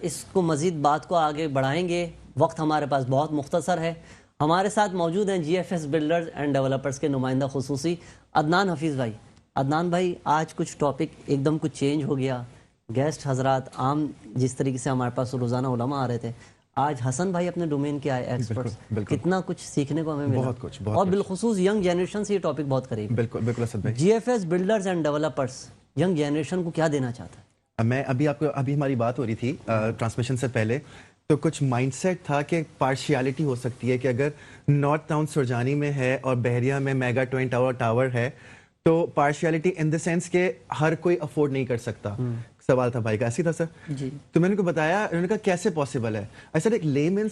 اس کو مزید بات کو آگے بڑھائیں گے، وقت ہمارے پاس بہت مختصر ہے. ہمارے ساتھ موجود ہیں GFS بلڈرز اینڈ ڈیولپرز کے نمائندہ خصوصی عدنان حفیظ بھائی. عدنان بھائی آج کچھ ٹاپک ایک دم کچھ چینج ہو گیا، گیسٹ حضرات عام جس طریقے سے ہمارے پاس روزانہ علماء آ رہے تھے، آج حسن بھائی اپنے ڈومین کے آئے ایکسپرٹس، کتنا کچھ سیکھنے کو ہمیں ملا، اور بالخصوص ینگ جنریشن سے یہ ٹاپک بہت قریب. بالکل اسد بھائی. GFS builders and developers young generation کو کیا دینا چاہتا ہے؟ میں ابھی ہماری بات ہو رہی تھی ٹرانسمیشن سے پہلے، تو کچھ مائنڈ سیٹ تھا کہ پارشیالٹی ہو سکتی ہے کہ اگر نارتھ ٹاؤن سرجانی میں ہے اور بحریہ میں میگا ٹوئن ٹاور ہے تو پارشیالٹی ان دا سینس کہ ہر کوئی افورڈ نہیں کر سکتا. سوال تھا بھائی کا، ایسی تھا سر؟ جی. تو میں نے کو بتایا، انہوں نے کہا کیسے پاسبل ہے. ایسا ایک لے مین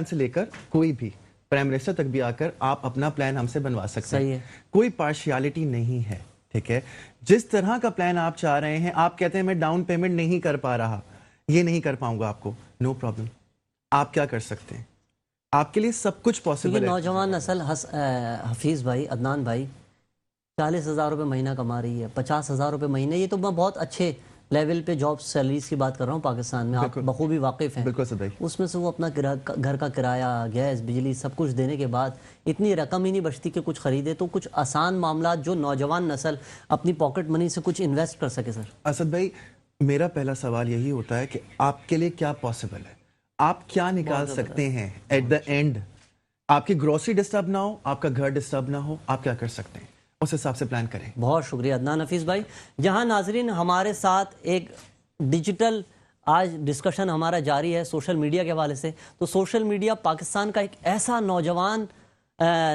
سے لے کر کوئی بھی پرائم منسٹر تک بھی آ کر آپ اپنا پلان ہم سے بنوا سکتے ہیں. کوئی پارشیالٹی نہیں ہے، ٹھیک ہے. جس طرح کا پلان آپ چاہ رہے ہیں، آپ کہتے ہیں میں ڈاؤن پیمنٹ نہیں کر پا رہا، یہ نہیں کر پاؤں گا آپ کو، نو پرابلم. آپ کیا کر سکتے ہیں؟ آپ کے لیے سب کچھ پاسبل ہے. نوجوان نسل حفیظ بھائی، عدنان بھائی 40,000 روپے مہینہ کما رہی ہے، 50,000 روپے مہینے. یہ تو میں بہت اچھے لیول پہ جاب سیلریز کی بات کر رہا ہوں پاکستان میں، آپ بخوبی واقف ہیں. بالکل سر بھائی. اس میں سے وہ اپنا گھر کا کرایہ، گیس، بجلی سب کچھ دینے کے بعد اتنی رقم ہی نہیں بچتی کہ کچھ خریدے. تو کچھ آسان معاملات جو نوجوان نسل اپنی پاکٹ منی سے کچھ انویسٹ کر سکے. سر اسد بھائی، میرا پہلا سوال یہی ہوتا ہے کہ آپ کے لیے کیا پاسبل ہے، آپ کیا نکال سکتے ہیں ایٹ دا اینڈ. آپ کی گروسری ڈسٹرب نہ ہو، آپ کا گھر ڈسٹرب نہ ہو، آپ کیا کر سکتے ہیں، اس حساب سے پلان کریں. بہت شکریہ عدنان حفیظ بھائی. جہاں ناظرین ہمارے ساتھ ایک ڈیجیٹل آج ڈسکشن ہمارا جاری ہے سوشل میڈیا کے حوالے سے، تو سوشل میڈیا پاکستان کا ایک ایسا نوجوان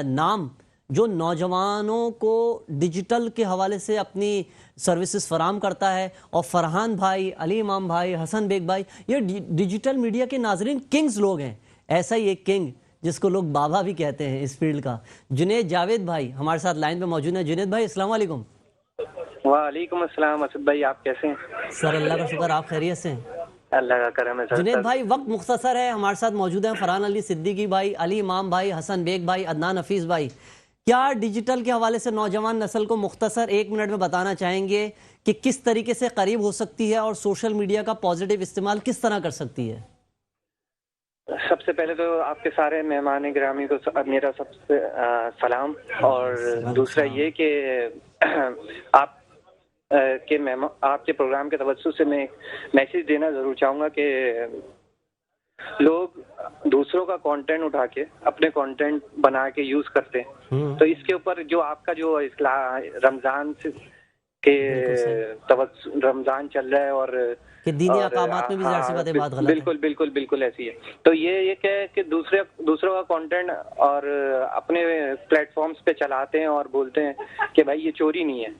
نام جو نوجوانوں کو ڈیجیٹل کے حوالے سے اپنی سروسز فراہم کرتا ہے. اور فرحان بھائی، علی امام بھائی، حسن بیگ بھائی، یہ ڈیجیٹل میڈیا کے ناظرین کنگز لوگ ہیں. ایسا ہی ایک کنگ جس کو لوگ بابا بھی کہتے ہیں اس فیلڈ کا، جنید جاوید بھائی ہمارے ساتھ لائن پہ موجود ہیں. جنید بھائی السلام علیکم. وعلیکم السلام اسد بھائی، آپ کیسے ہیں؟ سر اللہ کا شکر، آپ خیریت سے ہیں؟ اللہ کا کرم ہے سر. جنید بھائی وقت مختصر ہے، ہمارے ساتھ موجود ہیں فرحان علی صدیقی بھائی، علی امام بھائی، حسن بیگ بھائی، عدنان حفیظ بھائی. کیا ڈیجیٹل کے حوالے سے نوجوان نسل کو مختصر 1 منٹ میں بتانا چاہیں گے کہ کس طریقے سے قریب ہو سکتی ہے اور سوشل میڈیا کا پازیٹیو استعمال کس طرح کر سکتی ہے؟ سب سے پہلے تو آپ کے سارے مہمان گرامی کو میرا سب سے سلام. اور دوسرا یہ کہ آپ کے پروگرام کے توسط سے میں میسج دینا ضرور چاہوں گا کہ لوگ دوسروں کا کانٹینٹ اٹھا کے اپنے کانٹینٹ بنا کے یوز کرتے ہیں. تو اس کے اوپر جو آپ کا جو رمضان کے رمضان چل رہا ہے اور کہ دینی احکامات میں بھی ظاہر سی بات ہے، بات غلط ہے. بالکل ایسی ہے. تو یہ کہ دوسروں کا کانٹینٹ اور اپنے پلیٹ فارمز پہ چلاتے ہیں اور بولتے ہیں کہ بھائی یہ چوری نہیں ہے.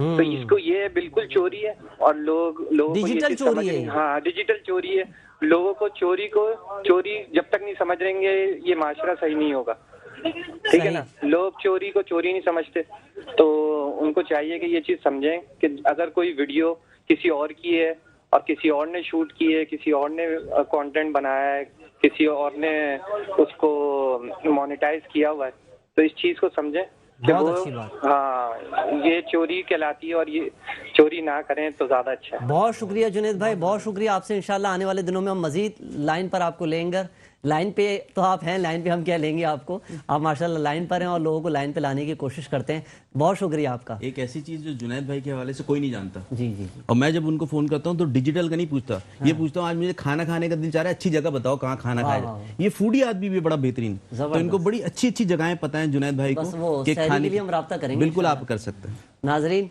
تو اس کو یہ بالکل چوری ہے اور لوگوں ڈیجیٹل چوری ہے. ہاں ڈیجیٹل چوری ہے. لوگوں کو چوری جب تک نہیں سمجھ رہیں گے یہ معاشرہ صحیح نہیں ہوگا. ٹھیک ہے نا. لوگ چوری کو چوری نہیں سمجھتے، تو ان کو چاہیے کہ یہ چیز سمجھیں کہ اگر کوئی ویڈیو کسی اور کی ہے اور کسی اور نے شوٹ کی ہے، کسی اور نے کانٹینٹ بنایا ہے، کسی اور نے اس کو مانیٹائز کیا ہوا ہے، تو اس چیز کو سمجھیں کہ وہ یہ چوری کہلاتی ہے اور یہ چوری نہ کریں تو زیادہ اچھا ہے. بہت شکریہ جنید بھائی، بہت شکریہ. آپ سے انشاءاللہ آنے والے دنوں میں ہم مزید لائن پر آپ کو لیں گے. لائن پہ تو آپ ہیں، لائن پہ ہم کیا لیں گے آپ کو، آپ ماشاءاللہ لائن پر ہیں اور لوگوں کو لائن پہ لانے کی کوشش کرتے ہیں. بہت شکریہ آپ کا. ایک ایسی چیز جو جنید بھائی کے حوالے سے کوئی نہیں جانتا. جی. اور میں جب ان کو فون کرتا ہوں تو ڈیجیٹل کا نہیں پوچھتا، یہ پوچھتا ہوں آج مجھے کھانا کھانے کا دل چاہ رہا ہے، اچھی جگہ بتاؤ کہاں کھانا کھایا جائے. یہ فوڈی آدمی بھی بڑا بہترین، تو ان کو بڑی اچھی جگہیں پتہ ہیں جنید بھائی کو کہ کھانے کے لیے ہم رابطہ کریں گے. بالکل آپ کر سکتے ہیں. ناظرین،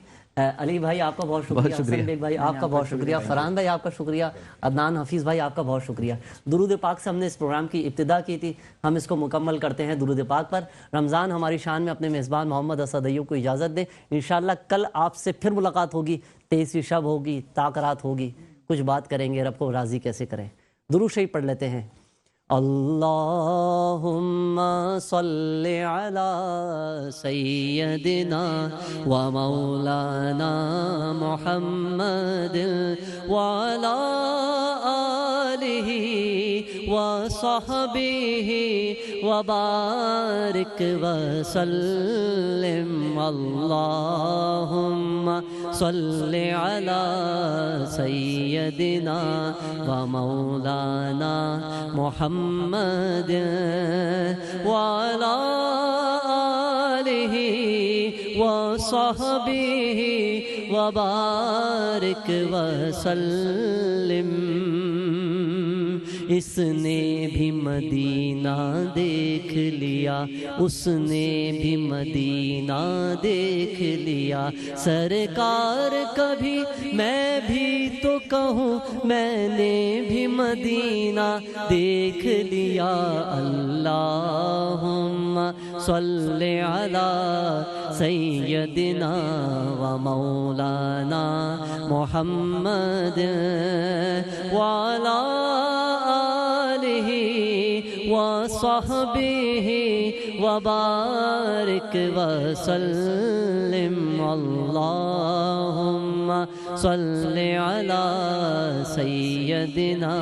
علی بھائی آپ کا بہت شکریہ، حسن بیگ بھائی آپ کا بہت شکریہ، فرحان بھائی آپ کا شکریہ، عدنان حفیظ بھائی آپ کا بہت شکریہ. درود پاک سے ہم نے اس پروگرام کی ابتدا کی تھی، ہم اس کو مکمل کرتے ہیں درود پاک پر. رمضان ہماری شان میں اپنے میزبان محمد اسد ایوب کو اجازت دیں. انشاءاللہ کل آپ سے پھر ملاقات ہوگی، 23ویں شب ہوگی، تاکرات ہوگی، کچھ بات کریں گے رب کو راضی کیسے کریں. درود شریف پڑھ لیتے ہیں. اللہم صلی علی سیدنا و مولانا محمد وعلی آلہ و صحبہ وبارک وسلم. اللہم صلی علی سیدنا و مولانا محمد وعلى آله وصحبه وبارك وسلم. اس نے بھی مدینہ دیکھ لیا، اس نے بھی مدینہ دیکھ لیا، سرکار کبھی میں بھی تو کہوں میں نے بھی مدینہ دیکھ لیا۔ اللہم صلی علی سیدنا و مولانا محمد وعلی آلہ وصحبہ وبارک وسلم۔ اللہم صلی علی سیدنا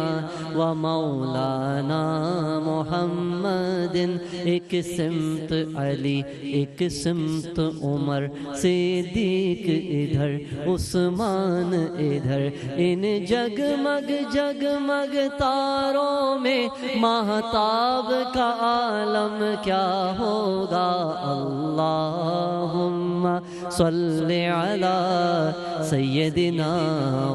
و مولانا محمد۔ ایک سمت علی، ایک سمت عمر، صدیق ادھر، عثمان ادھر، ان جگمگ جگمگ تاروں میں ماہتاب کا عالم کیا ہوگا۔ اللہم صلی علی سیدنا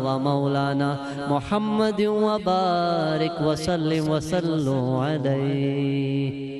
و مولانا محمد وبارک وسلم وسلم علیہ۔